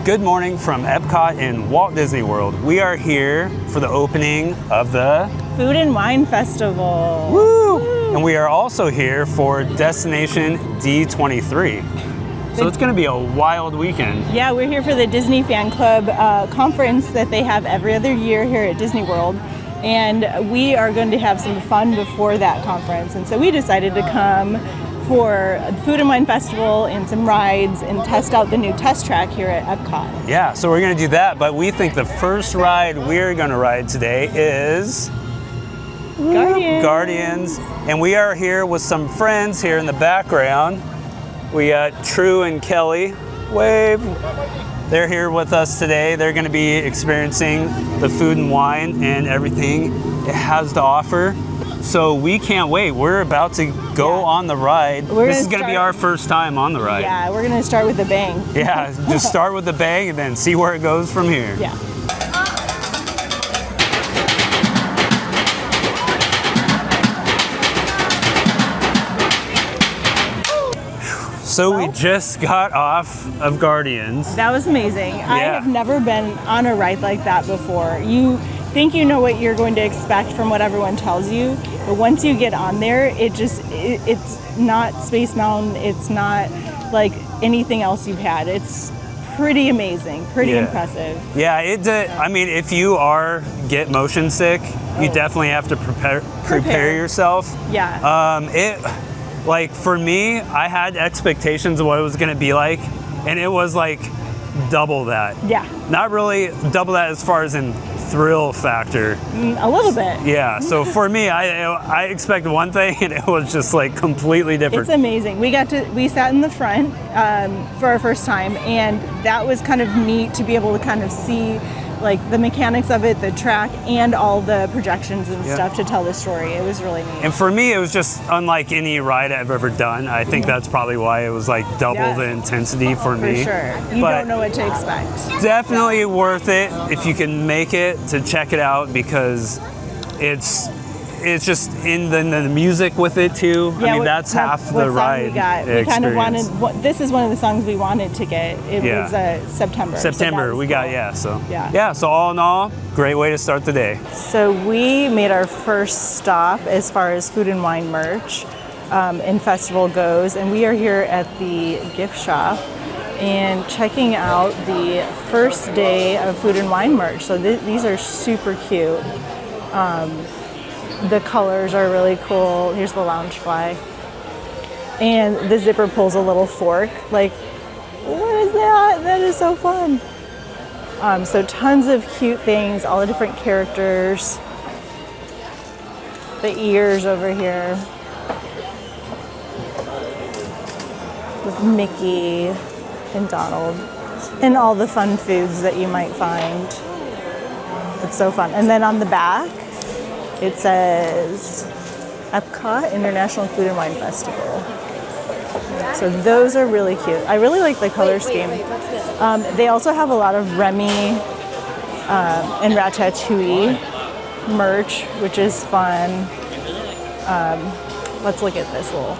Good morning from Epcot in Walt Disney World. We are here for the opening of the Food and Wine Festival. Woo! And we are also here for Destination D23. So it's going to be a wild weekend. Yeah, we're here for the Disney Fan Club conference that they have every other year here at Disney World. And we are going to have some fun before that conference. And so we decided to come for the Food and Wine Festival and some rides and test out the new test track here at Epcot. Yeah, so we're going to do that, but we think the first ride we're going to ride today is Guardians. And we are here with some friends here in the background. We got True and Kelly. Wave. They're here with us today. They're going to be experiencing the food and wine and everything it has to offer. So we can't wait. We're about to go on the ride. This is going to be our first time on the ride. Yeah, we're going to start with a bang. Yeah, just start with a bang and then see where it goes from here. Yeah. So we just got off of Guardians. That was amazing. Yeah. I have never been on a ride like that before. You think you know what you're going to expect from what everyone tells you, but once you get on there, it's not Space Mountain. It's not like anything else you've had. It's pretty amazing, pretty impressive. Yeah, I mean, if you get motion sick, you definitely have to prepare yourself. Yeah. Like for me, I had expectations of what it was going to be like, and it was like double that. Yeah. Not really double that as far as in thrill factor. A little bit. Yeah. So for me, I expected one thing, and it was just like completely different. It's amazing. We sat in the front for our first time, and that was kind of neat to be able to kind of see like the mechanics of it, the track, and all the projections and stuff to tell the story. It was really neat. And for me, it was just unlike any ride I've ever done. I think that's probably why it was like double the intensity for me. For sure. You don't know what to expect. Definitely worth it if you can make it to check it out, because it's just in the music with it too. Yeah, I mean, that's half the ride. We kind of wanted. This is one of the songs we wanted to get. It was September. September. So we got So all in all, great way to start the day. So we made our first stop as far as food and wine merch and festival goes, and we are here at the gift shop and checking out the first day of food and wine merch. So these are super cute. The colors are really cool. Here's the Loungefly. And the zipper pulls a little fork. Like, what is that? That is so fun. So tons of cute things, all the different characters. The ears over here. With Mickey and Donald. And all the fun foods that you might find. It's so fun. And then on the back, it says Epcot International Food and Wine Festival. So those are really cute. I really like the color scheme. They also have a lot of Remy and Ratatouille merch, which is fun. Let's look at this little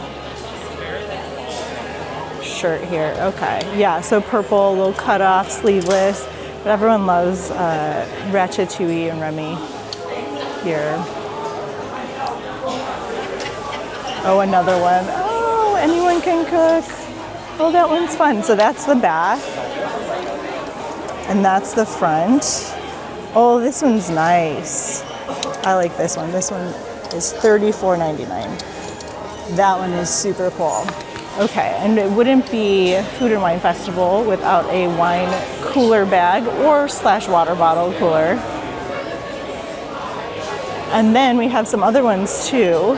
shirt here. Okay, yeah, so purple, a little cut off, sleeveless. But everyone loves Ratatouille and Remy. Here. Oh, another one. Oh, anyone can cook. Oh, that one's fun. So that's the back. And that's the front. Oh, this one's nice. I like this one. This one is $34.99. That one is super cool. Okay, and it wouldn't be Food and Wine Festival without a wine cooler bag or / water bottle cooler. And then we have some other ones too.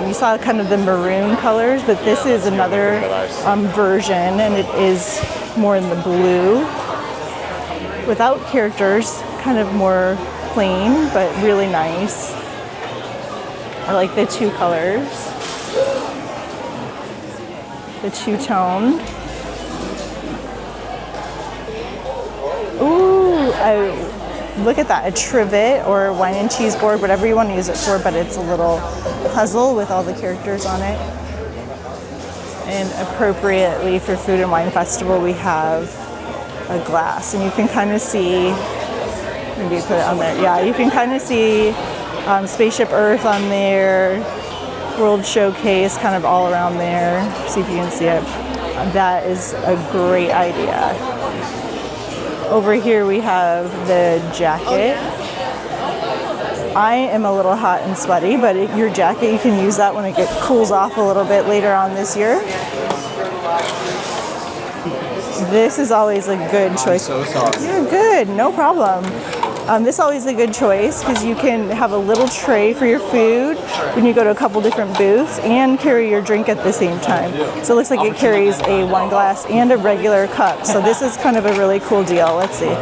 You saw kind of the maroon colors, but this is another version, and it is more in the blue. Without characters, kind of more plain, but really nice. I like the two colors. The two-tone. Ooh, look at that, a trivet or wine and cheese board, whatever you want to use it for, but it's a little puzzle with all the characters on it. And appropriately for Food and Wine Festival, we have a glass, and you can kind of see, maybe put it on there. Yeah, you can kind of see Spaceship Earth on there, World Showcase kind of all around there. See if you can see it. That is a great idea. Over here we have the jacket. I am a little hot and sweaty, but your jacket, you can use that when it cools off a little bit later on this year. This is always a good choice. I'm so sorry. You're good, no problem. This is always a good choice because you can have a little tray for your food when you go to a couple different booths and carry your drink at the same time. So it looks like it carries a wine glass and a regular cup. So this is kind of a really cool deal. Let's see.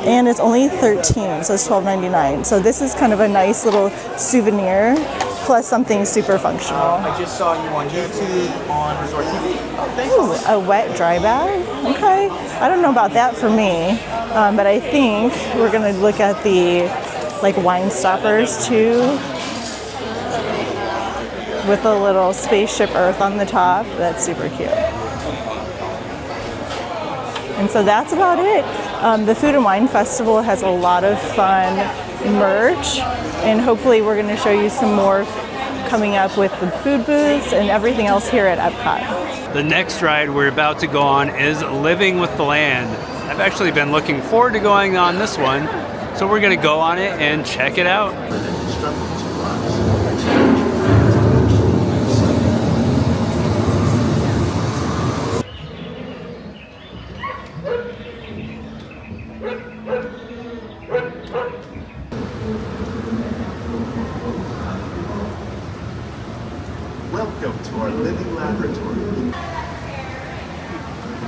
And it's only $13, so it's $12.99. So this is kind of a nice little souvenir, plus something super functional. I just saw you on YouTube on Resort TV. Oh, thanks. Ooh, a wet dry bag? Okay. I don't know about that for me, but I think we're gonna look at the like wine stoppers too, with a little Spaceship Earth on the top. That's super cute. And so that's about it. The Food and Wine Festival has a lot of fun merch, and hopefully we're going to show you some more coming up with the food booths and everything else here at Epcot. The next ride we're about to go on is Living with the Land. I've actually been looking forward to going on this one, so we're going to go on it and check it out. Welcome to our living laboratory.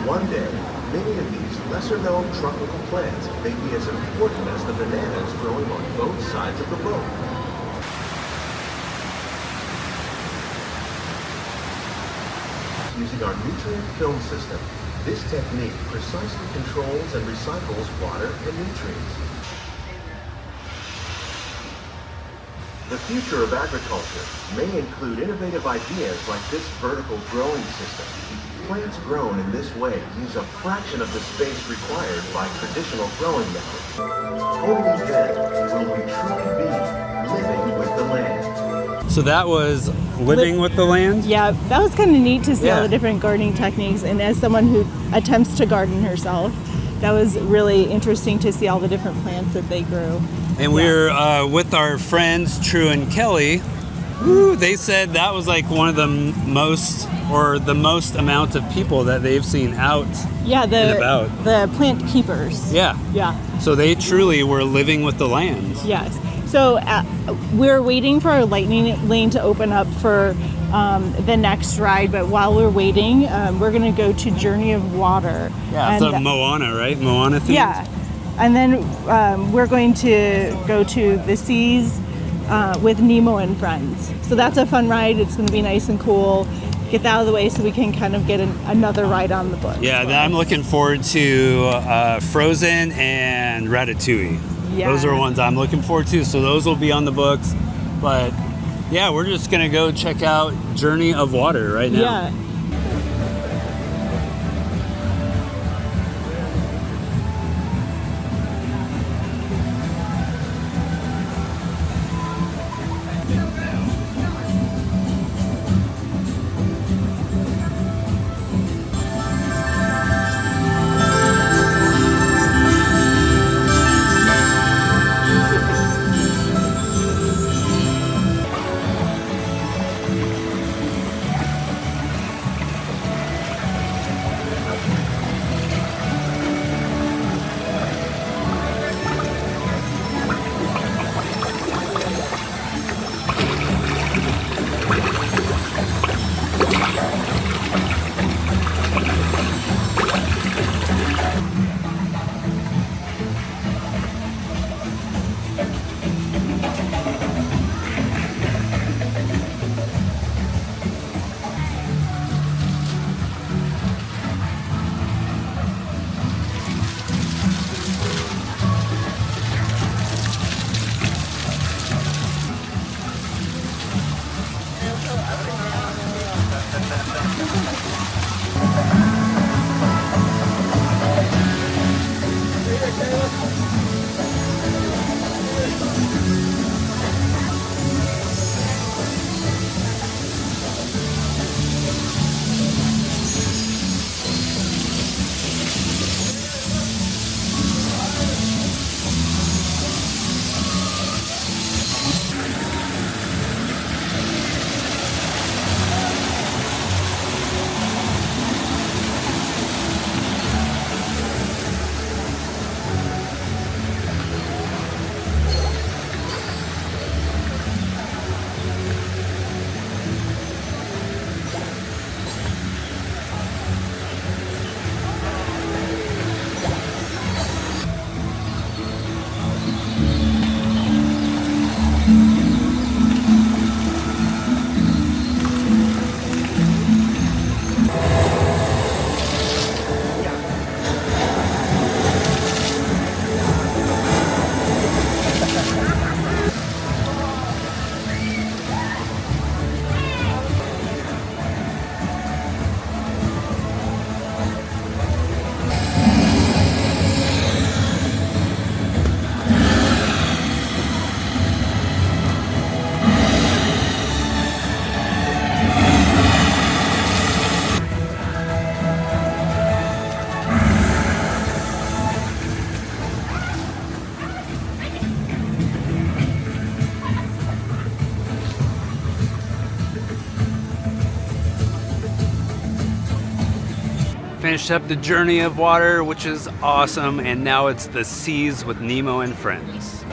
One day, many of these lesser-known tropical plants may be as important as the bananas growing on both sides of the boat. Using our nutrient film system, this technique precisely controls and recycles water and nutrients. The future of agriculture may include innovative ideas like this vertical growing system. Plants grown in this way use a fraction of the space required by traditional growing methods. Only then will we truly be living with the land. So that was Living with the Land? Yeah, that was kind of neat to see all Yeah. the different gardening techniques, and as someone who attempts to garden herself, that was really interesting to see all the different plants that they grew. And we're with our friends True and Kelly. Ooh, they said that was like one of the most amount of people that they've seen out. Yeah, and about. the plant keepers. Yeah. Yeah. So they truly were living with the land. Yes. So we're waiting for our lightning lane to open up for the next ride, but while we're waiting, we're going to go to Journey of Water. Yeah, it's a Moana, right? Moana theme. Yeah. And then we're going to go to the seas with Nemo and Friends. So that's a fun ride. It's going to be nice and cool. Get that out of the way so we can kind of get another ride on the books. Yeah, I'm looking forward to Frozen and Ratatouille. Yeah. Those are ones I'm looking forward to, so those will be on the books. But yeah, we're just going to go check out Journey of Water right now. Yeah. finished up the Journey of Water, which is awesome, and now it's the Seas with Nemo and Friends.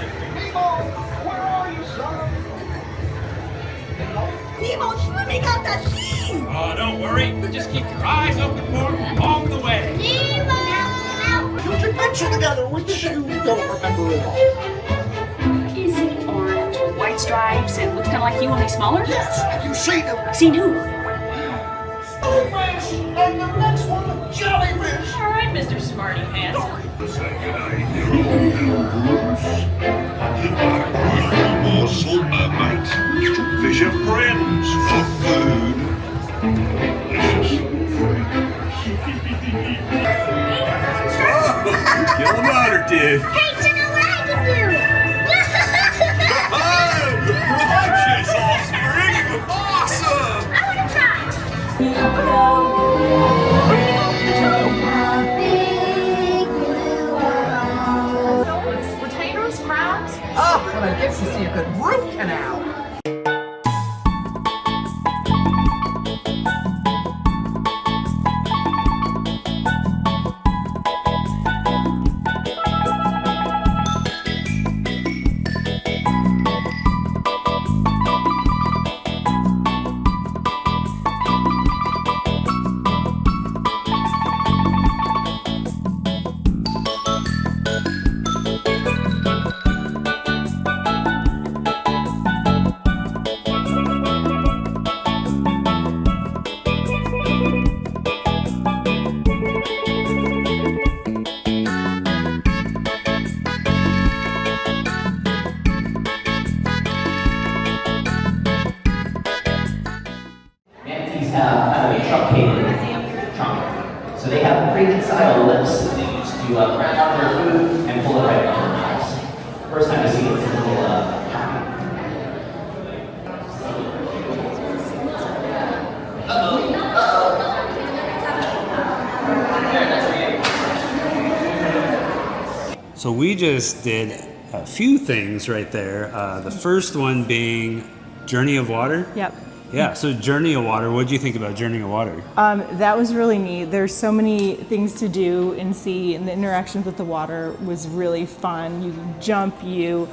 Nemo's swimming out the sea! Oh, don't worry. Just keep your eyes open for him along the way. Nemo! Put your picture together, which you don't remember at all. Is it orange with white stripes and looks kind of like you, only smaller? Yes, have you seen him? Seen who? Jellyfish, and the next one, jellyfish. All right, Mr. Smarty Pants. Morsel, mate. Fish are friends for food. Kill him out or did? Hey, check out what I can do! Righteous offspring! Awesome! I want to try! Potatoes, crabs? Oh, when I get to see a good root canal. Manatees have kind of a truncated trunk. So they have prehensile lips that they use to crack out their food and pull it right out of their mouths. First time I see it, it's a little shocking. So we just did a few things right there. The first one being Journey of Water. Yep. Yeah, so Journey of Water, what did you think about Journey of Water? That was really neat. There's so many things to do and see, and the interactions with the water was really fun. You jump, you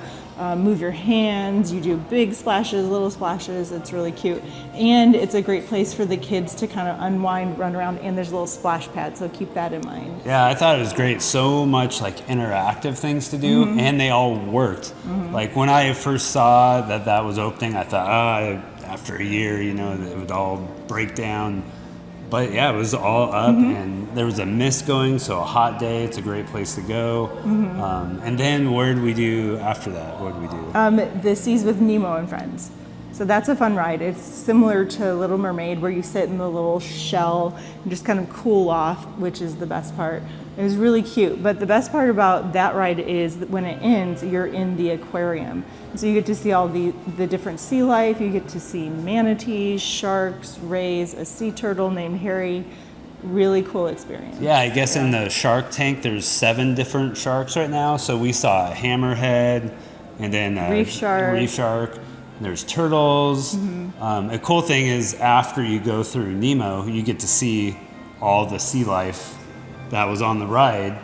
move your hands, you do big splashes, little splashes. It's really cute. And it's a great place for the kids to kind of unwind, run around, and there's a little splash pad, so keep that in mind. Yeah, I thought it was great. So much like interactive things to do, and they all worked. Like when I first saw that was opening, I thought, after a year, you know, it would all break down. But yeah, it was all up, and there was a mist going, so a hot day, it's a great place to go. And then where did we do after that? What did we do? The Seas with Nemo and Friends. So that's a fun ride. It's similar to Little Mermaid, where you sit in the little shell and just kind of cool off, which is the best part. It was really cute. But the best part about that ride is that when it ends, you're in the aquarium. So you get to see all the different sea life. You get to see manatees, sharks, rays, a sea turtle named Harry. Really cool experience. Yeah, I guess in the shark tank, there's 7 different sharks right now. So we saw a hammerhead, and then a Reef shark. There's turtles. A cool thing is after you go through Nemo, you get to see all the sea life that was on the ride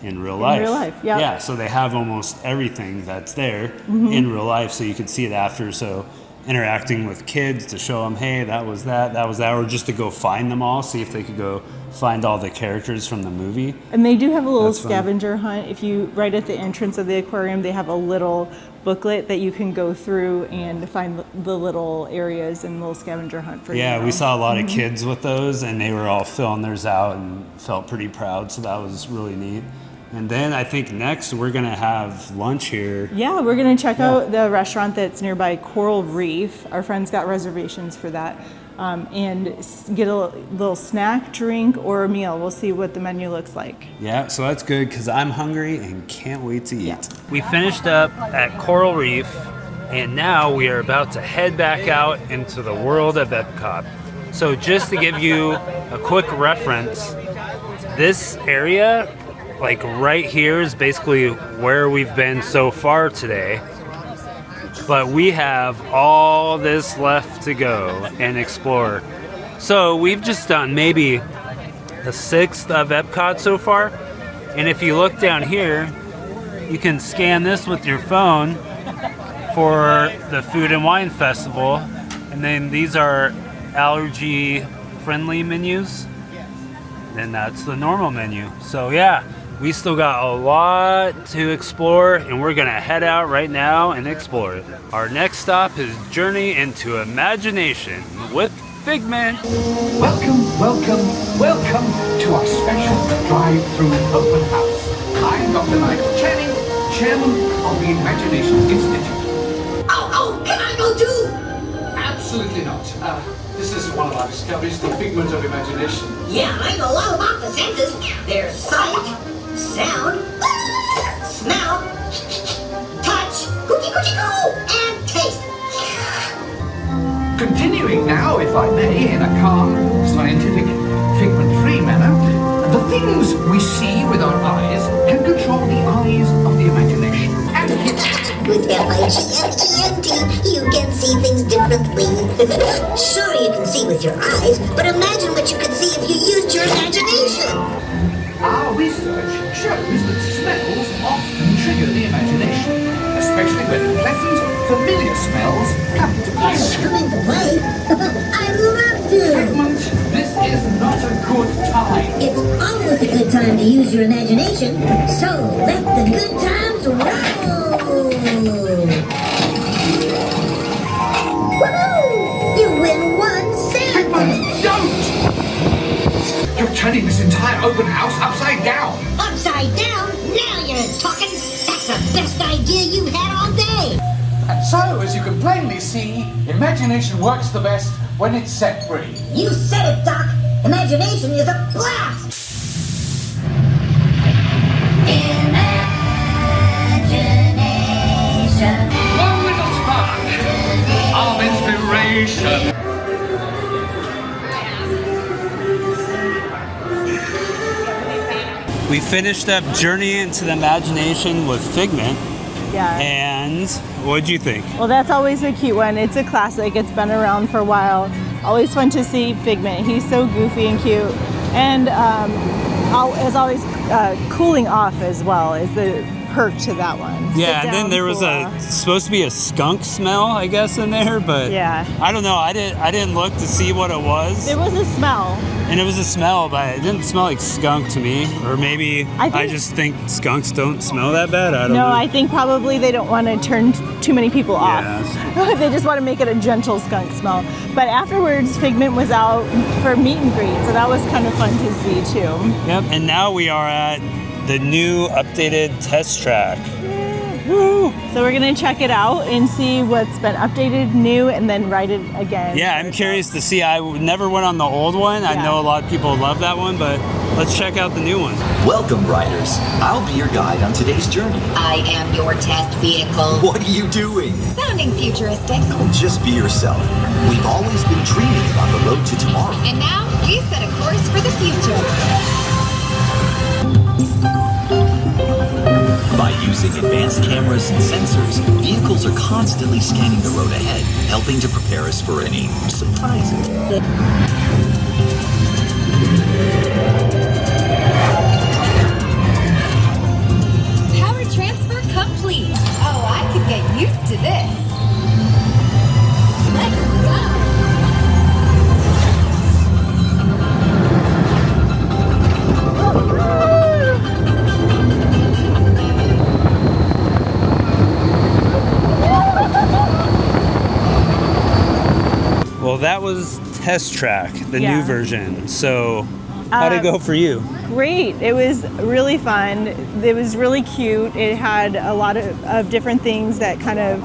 in real life. In real life, yeah. Yeah, so they have almost everything that's there in real life, so you could see it after. So interacting with kids to show them, hey, that was that, or just to go find them all, see if they could go find all the characters from the movie. And they do have a little That's fun. scavenger hunt. If you, right at the entrance of the aquarium, they have a little booklet that you can go through and find the little areas and little scavenger hunt for you. Yeah, we saw a lot of kids with those, and they were all filling theirs out and felt pretty proud, so that was really neat. And then I think next we're gonna have lunch here. Yeah, we're gonna check out the restaurant that's nearby, Coral Reef. Our friends got reservations for that. And get a little snack, drink, or a meal. We'll see what the menu looks like. Yeah, so that's good because I'm hungry and can't wait to eat. Yeah. We finished up at Coral Reef, and now we are about to head back out into the world of Epcot. So just to give you a quick reference, this area, like right here, is basically where we've been so far today. But we have all this left to go and explore. So we've just done maybe the 6th of Epcot so far. And if you look down here, you can scan this with your phone for the Food and Wine Festival. And then these are allergy-friendly menus. Then that's the normal menu. So yeah, we still got a lot to explore, and we're gonna head out right now and explore it. Our next stop is Journey into Imagination with Figment. Welcome, welcome, welcome to our special drive-through open house. I'm Dr. Michael Channing, Chairman of the Imagination Institute. Oh, can I go too? Absolutely not. This is one of our discoveries, the figment of imagination. Yeah, I know all about the senses. There's sight, sound, smell, touch, cookie, and taste. Continuing now, if I may, in a calm, scientific, figment-free manner, the things we see with our eyes can control the eyes of the imagination. With F-I-G-M-E-N-T, you can see things differently. Sure, you can see with your eyes, but imagine what you could see if you used your imagination. Our research shows that smells often trigger the imagination, especially when pleasant, familiar smells come into play. Come into play? I love to. Figment, this is not a good time. It's always a good time to use your imagination, so let the good times roll. Woohoo! You win 1 cent. Figment, don't! You're turning this entire open house upside down. Upside down? Now you're talking. That's the best idea you had all day. And so, as you can plainly see, imagination works the best when it's set free. You said it, Doc. Imagination is a blast. Imagination. One little spark of inspiration. We finished up Journey into the Imagination with Figment. Yeah. And what'd you think? Well, that's always a cute one. It's a classic. It's been around for a while. Always fun to see Figment. He's so goofy and cute. And as always, cooling off as well is the perk to that one. Yeah, Sit and then down, there was cool supposed to be a skunk smell, I guess, in there, but Yeah. I don't know. I didn't look to see what it was. There was a smell. And it was a smell, but it didn't smell like skunk to me. Or maybe I I just think skunks don't smell that bad. I don't know. No, I think probably they don't want to turn too many people off. Yeah. They just want to make it a gentle skunk smell. But afterwards, Figment was out for meet and greet, so that was kind of fun to see too. Yep, and now we are at the new updated test track. Woo! So we're gonna check it out and see what's been updated, new, and then ride it again. Yeah, I'm curious to see. I never went on the old one. I know a lot of people love that one, but let's check out the new one. Welcome, riders. I'll be your guide on today's journey. I am your test vehicle. What are you doing? Sounding futuristic. Just be yourself. We've always been dreaming about the road to tomorrow. And now we set a course for the future. By using advanced cameras and sensors, vehicles are constantly scanning the road ahead, helping to prepare us for any surprises. Power transfer complete. Oh, I could get used to this. Let's go. Well, that was Test Track, the new Yeah. version. So, how'd it go for you? Great. It was really fun. It was really cute. It had a lot of different things that kind of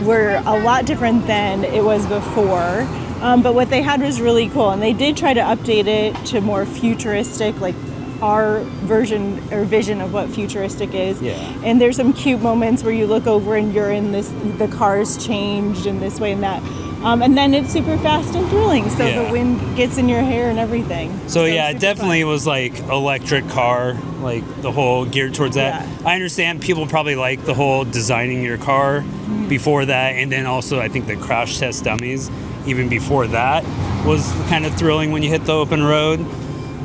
were a lot different than it was before. But what they had was really cool. And they did try to update it to more futuristic, like our version or vision of what futuristic is. Yeah. And there's some cute moments where you look over and you're in this, the car's changed in this way and that. And then it's super fast and thrilling. So Yeah. the wind gets in your hair and everything. So yeah, it super definitely fun. was like electric car, like the whole geared towards that. Yeah. I understand people probably like the whole designing your car Mm-hmm. before that, and then also I think the crash test dummies even before that was kind of thrilling when you hit the open road.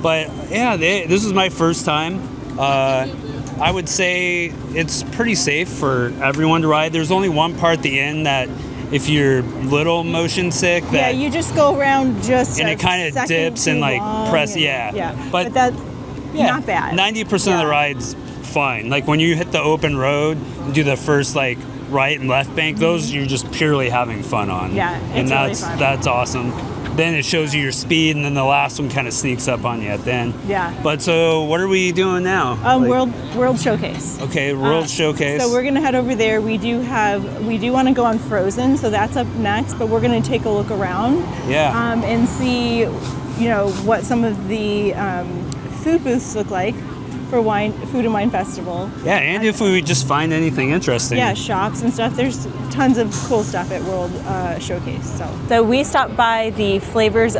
But yeah, this is my first time. I would say it's pretty safe for everyone to ride. There's only one part at the end that if you're little motion sick, that yeah, you just go around just and a it kind of second dips too and like long press, and- yeah. But that's not bad. 90% of the ride's fine. Like when you hit the open road and do the first like right and left bank, those you're just purely having fun on. Yeah, and really fun. that's awesome. Then it shows you your speed, and then the last one kind of sneaks up on you at the end. Yeah. But so what are we doing now? World Showcase. Okay, World Showcase. So we're gonna head over there. We do want to go on Frozen, so that's up next. But we're gonna take a look around. Yeah. And see, what some of the food booths look like for Food and Wine Festival. Yeah, and if we just find anything interesting. Yeah, shops and stuff. There's tons of cool stuff at World Showcase. So we stopped by the Flavors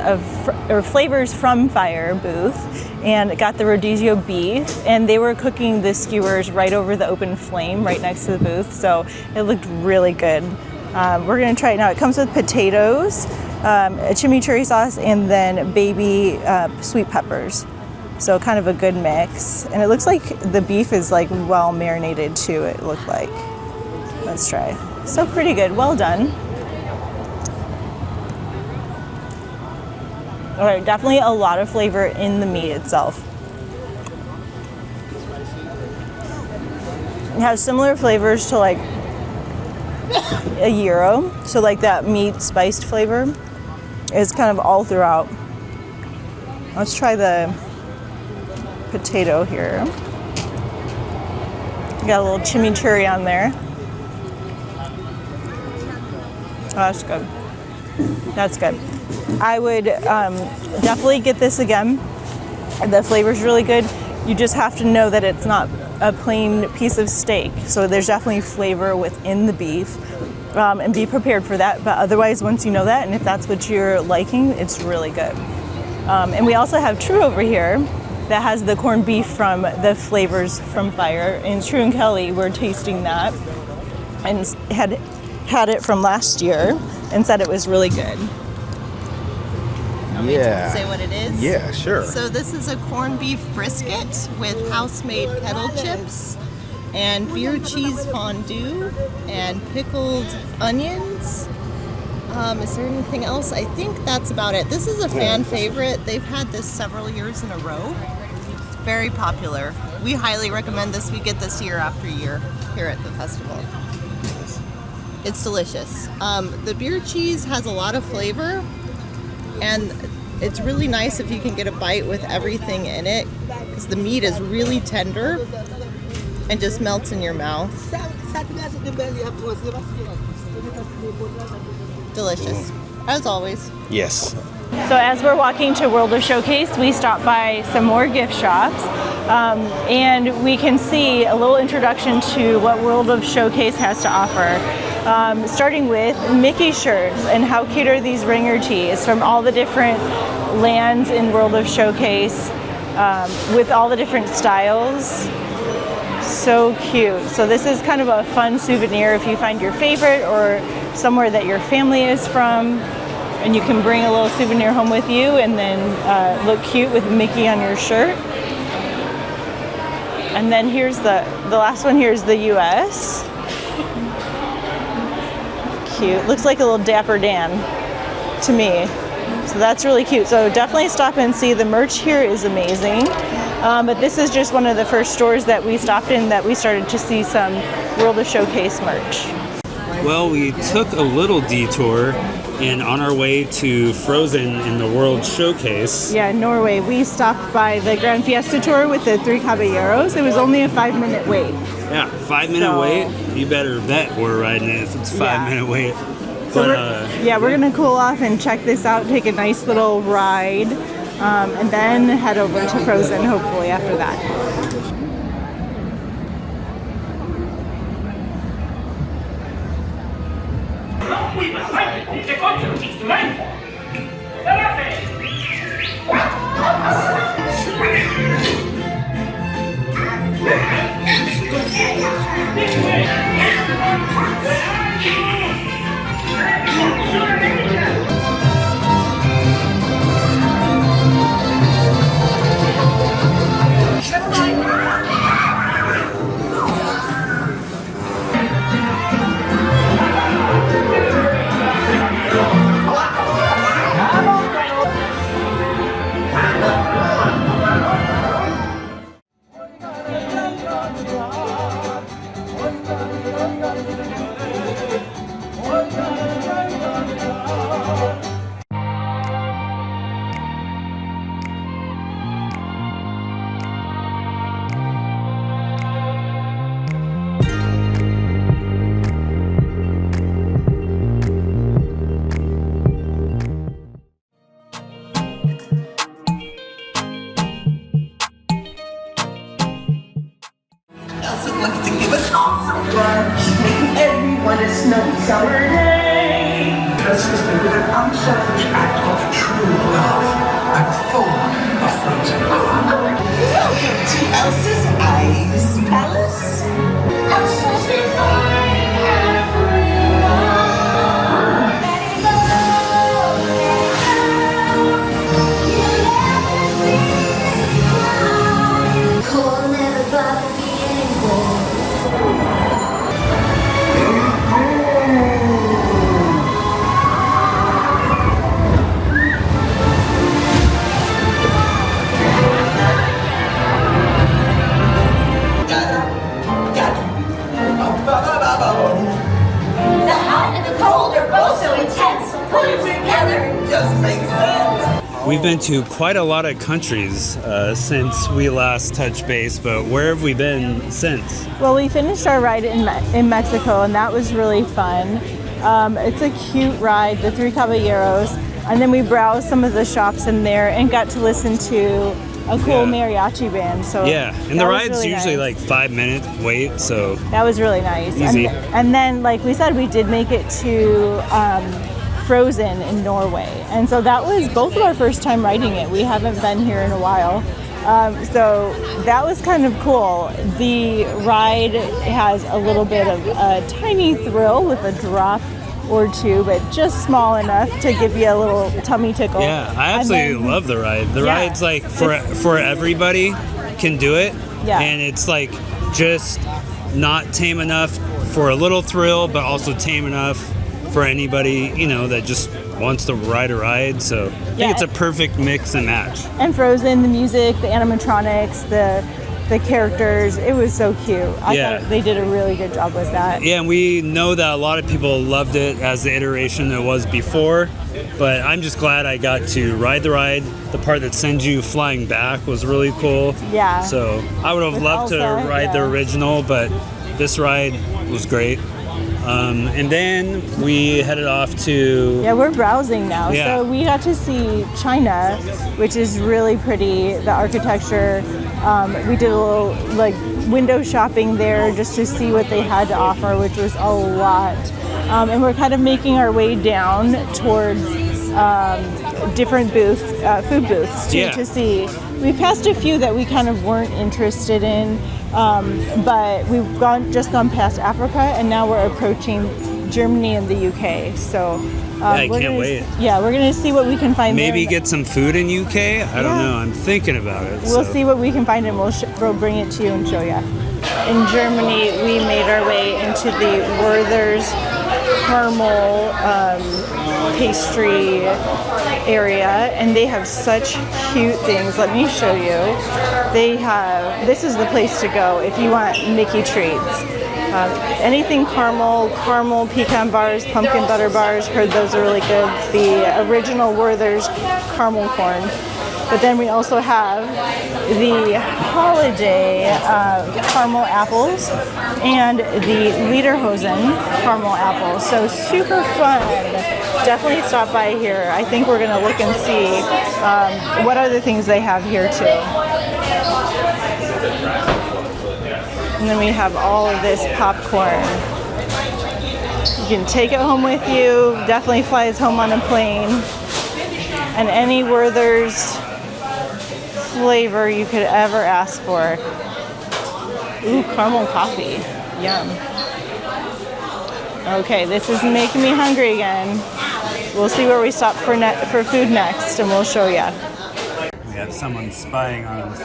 from Fire booth and got the Rodizio beef, and they were cooking the skewers right over the open flame right next to the booth. So it looked really good. We're gonna try it now. It comes with potatoes, a chimichurri sauce, and then baby sweet peppers. So kind of a good mix. And it looks like the beef is like well marinated too, it looked like. Let's try. So pretty good, well done. All right, definitely a lot of flavor in the meat itself. It has similar flavors to like a gyro. So like that meat spiced flavor is kind of all throughout. Let's try the potato here. Got a little chimichurri on there. Oh, that's good. That's good. I would definitely get this again. The flavor's really good. You just have to know that it's not a plain piece of steak. So there's definitely flavor within the beef. And be prepared for that. But otherwise, once you know that, and if that's what you're liking, it's really good. And we also have True over here that has the corned beef from the Flavors from Fire. And True and Kelly were tasting that and had it from last year and said it was really good. Yeah. Say what it is? Yeah, sure. So this is a corned beef brisket with house-made kettle chips and beer cheese fondue and pickled onions. Is there anything else? I think that's about it. This is a fan favorite. They've had this several years in a row. It's very popular. We highly recommend this. We get this year after year here at the festival. It's delicious. The beer cheese has a lot of flavor, and it's really nice if you can get a bite with everything in it, because the meat is really tender and just melts in your mouth. Delicious, as always. Yes. So as we're walking to World of Showcase, we stopped by some more gift shops, and we can see a little introduction to what World of Showcase has to offer. Starting with Mickey shirts, and how cute are these ringer tees from all the different lands in World of Showcase, with all the different styles. So cute. So this is kind of a fun souvenir if you find your favorite or somewhere that your family is from, and you can bring a little souvenir home with you and then look cute with Mickey on your shirt. And then here's the last one here is the US. Cute. Looks like a little Dapper Dan to me. So that's really cute. So definitely stop and see. The merch here is amazing. But this is just one of the first stores that we stopped in that we started to see some World of Showcase merch. Well, we took a little detour, and on our way to Frozen in the World Showcase. Yeah, in Norway. We stopped by the Grand Fiesta Tour with the Three Caballeros. It was only a 5-minute wait. Yeah, 5-minute wait. You better bet we're riding it if it's 5-minute wait. So But we're gonna cool off and check this out, take a nice little ride, and then head over to Frozen hopefully after that. awesome fun. Making everyone a snowy summer day. Assisted with an unselfish act of true love and full of frozen love. Welcome to Elsa's Ice Palace. Elsa's divine everyone. Cold never bothered me anyway. The hot and the cold are both so intense. Put them together just makes sense. We've been to quite a lot of countries since we last touched base, but where have we been since? Well, we finished our ride in Mexico, and that was really fun. It's a cute ride, the Three Caballeros, and then we browsed some of the shops in there and got to listen to a cool mariachi band. So yeah, and the was ride's really usually nice. like 5 minute wait, so That was really nice. Easy. And then, like we said, we did make it to Frozen in Norway, and so that was both of our first time riding it. We haven't been here in a while. So that was kind of cool. The ride has a little bit of a tiny thrill with a drop or two, but just small enough to give you a little tummy tickle. yeah, I absolutely love the ride. The Yeah. ride's like for everybody can do it, Yeah. and it's like just not tame enough for a little thrill, but also tame enough for anybody, you know, that just wants to ride a ride. So I think Yeah. it's a perfect mix and match. And Frozen, the music, the animatronics, the characters, it was so cute. I Yeah. thought they did a really good job with that. Yeah, and we know that a lot of people loved it as the iteration it was before, but I'm just glad I got to ride the ride. The part that sends you flying back was really cool. Yeah. So I would have With loved to Elsa, ride the yeah. original, but this ride was great. And then we headed off to... Yeah, we're browsing now. Yeah. So we got to see China, which is really pretty, the architecture. We did a little like window shopping there just to see what they had to offer, which was a lot. And we're kind of making our way down towards different booths, food booths Yeah. to see. We passed a few that we kind of weren't interested in, but we've just gone past Africa, and now we're approaching Germany and the UK. So I we're can't gonna- wait. Yeah, we're gonna see what we can find. Maybe there. get some food in UK? I don't Yeah. know. I'm thinking about it. We'll so. see what we can find, and we'll bring it to you and show you. In Germany, we made our way into the Werther's caramel pastry area, and they have such cute things. Let me show you. This is the place to go if you want Mickey treats. Anything caramel pecan bars, pumpkin butter bars, heard those are really good. The original Werther's caramel corn. But then we also have the holiday caramel apples and the Lederhosen caramel apples. So super fun. Definitely stop by here. I think we're gonna look and see what other things they have here too. And then we have all of this popcorn. You can take it home with you. Definitely flies home on a plane. And any Werther's flavor you could ever ask for. Ooh, caramel coffee. Yum. Okay, this is making me hungry again. We'll see where we stop for food next, and we'll show you. We have someone spying on us.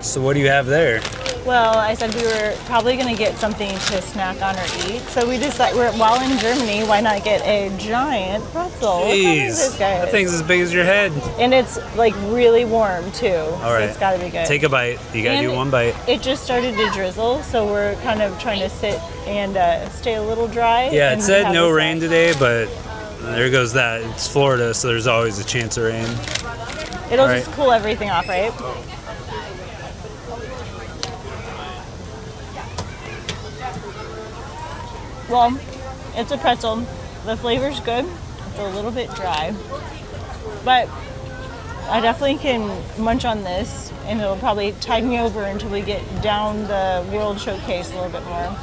So what do you have there? Well, I said we were probably going to get something to snack on or eat, so we decided while in Germany, why not get a giant pretzel? What kind is this, Jeez, guys? that thing's as big as your head. And it's like really warm too. All so right, it's got to be good. Take a bite. You gotta And do one bite. It just started to drizzle, so we're kind of trying to sit and stay a little dry. Yeah, and it said have no this rain today, but there goes that. It's Florida, so there's always a chance of rain. It'll All right. just cool everything off, right? Well, it's a pretzel. The flavor's good. It's a little bit dry. But I definitely can munch on this, and it'll probably tide me over until we get down the World Showcase a little bit more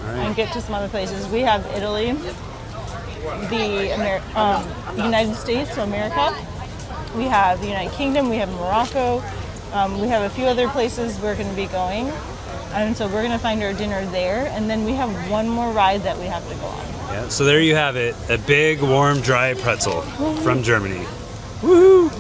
and get to some other places. We have Italy, the United States, so America. We have the United Kingdom. We have Morocco. We have a few other places we're going to be going. And so we're going to find our dinner there. And then we have one more ride that we have to go on. Yeah, so there you have it. A big, warm, dry pretzel from Germany. Woohoo!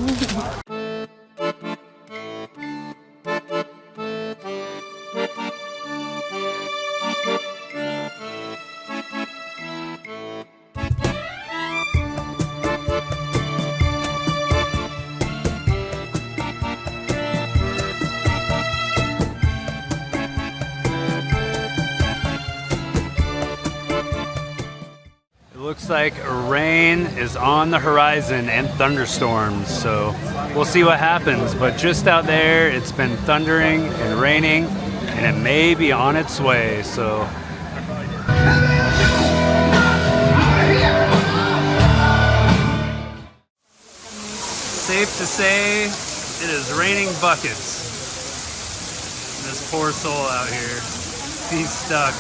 Looks like rain is on the horizon and thunderstorms, so we'll see what happens. But just out there, it's been thundering and raining, and it may be on its way, so. Safe to say, it is raining buckets. This poor soul out here, he's stuck.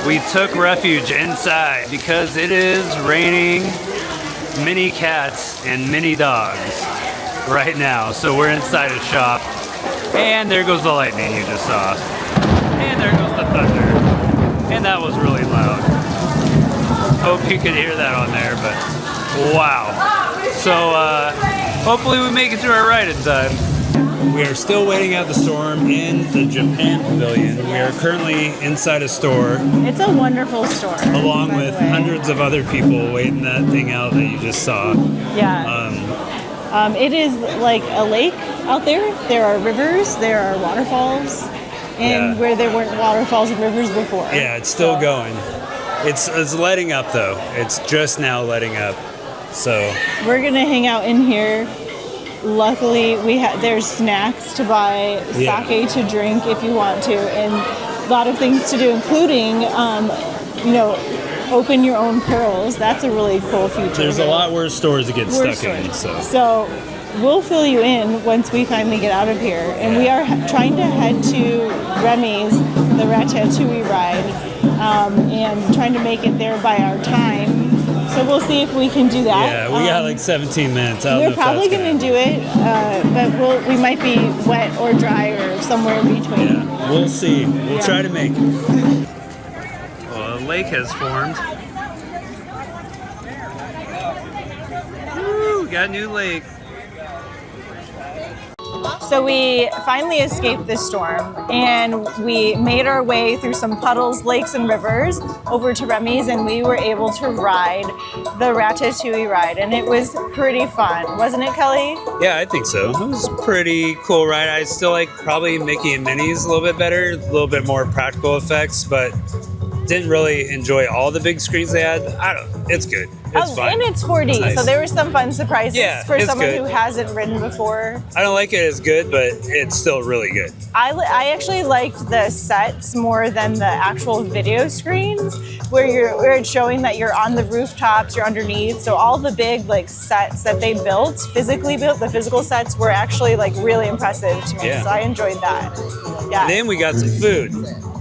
We took refuge inside because it is raining mini cats and mini dogs right now. So we're inside a shop, and there goes the lightning you just saw. And there goes the thunder. And that was really loud. Hope you could hear that on there, but wow. So hopefully we make it through our ride in time. We are still waiting out the storm in the Japan Pavilion. We are currently inside a store. It's a wonderful store. Along with hundreds of other people waiting that thing out that you just saw. Yeah. It is like a lake out there. There are rivers, there are waterfalls, and where there weren't waterfalls and rivers before. Yeah, it's still going. It's letting up though. It's just now letting up. So we're gonna hang out in here. Luckily, there's snacks to buy, sake to drink if you want to, and a lot of things to do, including, open your own pearls. That's a really cool feature. There's a lot worse stores to get stuck in. So we'll fill you in once we finally get out of here. And we are trying to head to Remy's, the Ratatouille ride, and trying to make it there by our time. So we'll see if we can do that. Yeah, we got like 17 minutes. We're probably going to do it, but we might be wet or dry or somewhere in between. Yeah, we'll see. We'll try to make it. Well, a lake has formed. Woo, we got a new lake. So we finally escaped this storm, and we made our way through some puddles, lakes, and rivers over to Remy's, and we were able to ride the Ratatouille ride, and it was pretty fun. Wasn't it, Kelly? Yeah, I think so. It was a pretty cool ride. I still like probably Mickey and Minnie's a little bit better, a little bit more practical effects, but didn't really enjoy all the big screens they had. I don't know. It's good. It's fine. And it's 4D, it's nice. So there were some fun surprises for someone good. who hasn't ridden before. I don't like it as good, but it's still really good. I actually liked the sets more than the actual video screens, where it's showing that you're on the rooftops, you're underneath. So all the big sets that they physically built, the physical sets were actually really impressive to me. So I enjoyed that. Yeah. And then we got some food.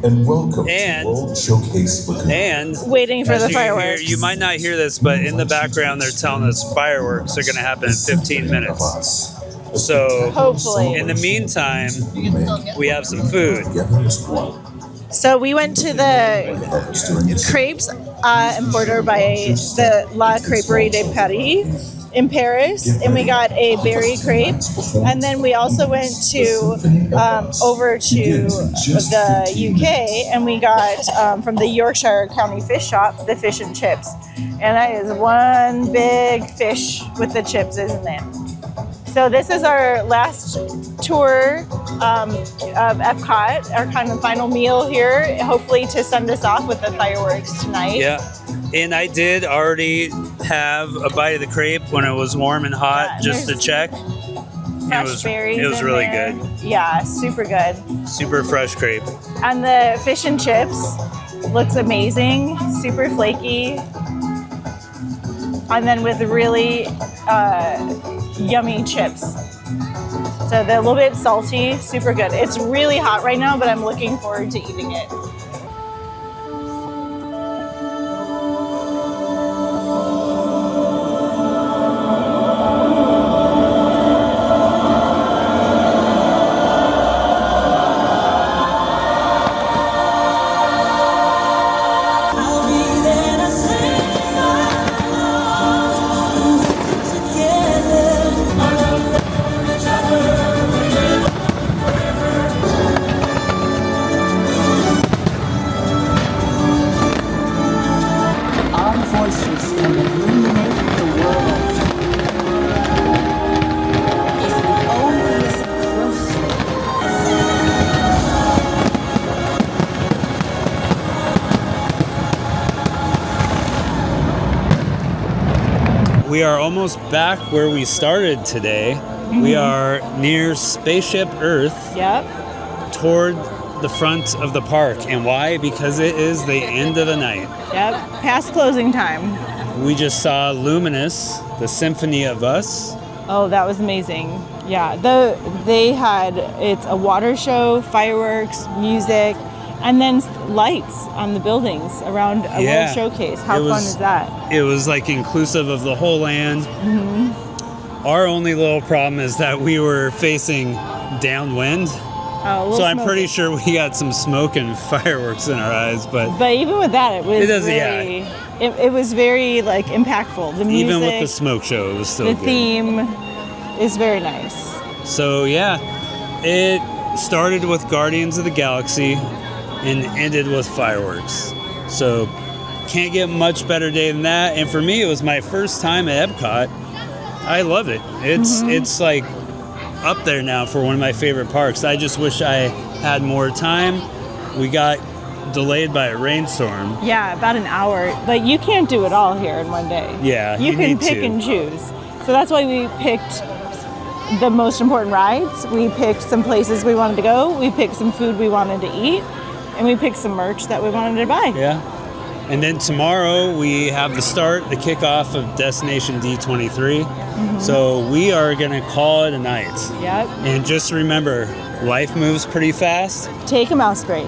And welcome to World Showcase Lagoon. And waiting for the fireworks. You might not hear this, but in the background they're telling us fireworks are going to happen in 15 minutes. So hopefully, in the meantime, we have some food. So we went to the crepes imported by the La Crêperie de Paris in Paris, and we got a berry crepe, and then we also went to over to the UK, and we got from the Yorkshire County Fish Shop the fish and chips, and that is one big fish with the chips, isn't it? So this is our last tour of Epcot, our kind of final meal here, hopefully to send us off with the fireworks tonight. Yeah, and I did already have a bite of the crepe when it was warm and hot, just to check. Fresh berries. It was really there. good. Yeah, super good. Super fresh crepe. And the fish and chips looks amazing, super flaky. and then with really yummy chips. So they're a little bit salty, super good. It's really hot right now, but I'm looking forward to eating it. We are almost back where we started today. We are near Spaceship Earth. Yep. Toward the front of the park. And why? Because it is the end of the night. Yep. Past closing time. We just saw Luminous, the Symphony of Us. Oh, that was amazing. Yeah. They had, it's a water show, fireworks, music, and then lights on the buildings around a little showcase. How fun is that? It was like inclusive of the whole land. Mm-hmm. Our only little problem is that we were facing downwind. Oh, so I'm pretty sure we got some smoke and fireworks in our eyes, but even with that, it was it was very like impactful. The music, even with the smoke show, it was still the good. theme is very nice. So yeah, it started with Guardians of the Galaxy and ended with fireworks. So can't get much better day than that. And for me, it was my first time at Epcot. I love it. It's like up there now for one of my favorite parks. I just wish I had more time. We got delayed by a rainstorm. Yeah, about an hour. But you can't do it all here in one day. Yeah, you can pick and choose. So that's why we picked the most important rides. We picked some places we wanted to go. We picked some food we wanted to eat. And we picked some merch that we wanted to buy. Yeah. And then tomorrow we have the kickoff of Destination D23. Mm-hmm. So we are going to call it a night. Yep. And just remember, life moves pretty fast. Take a mouse break.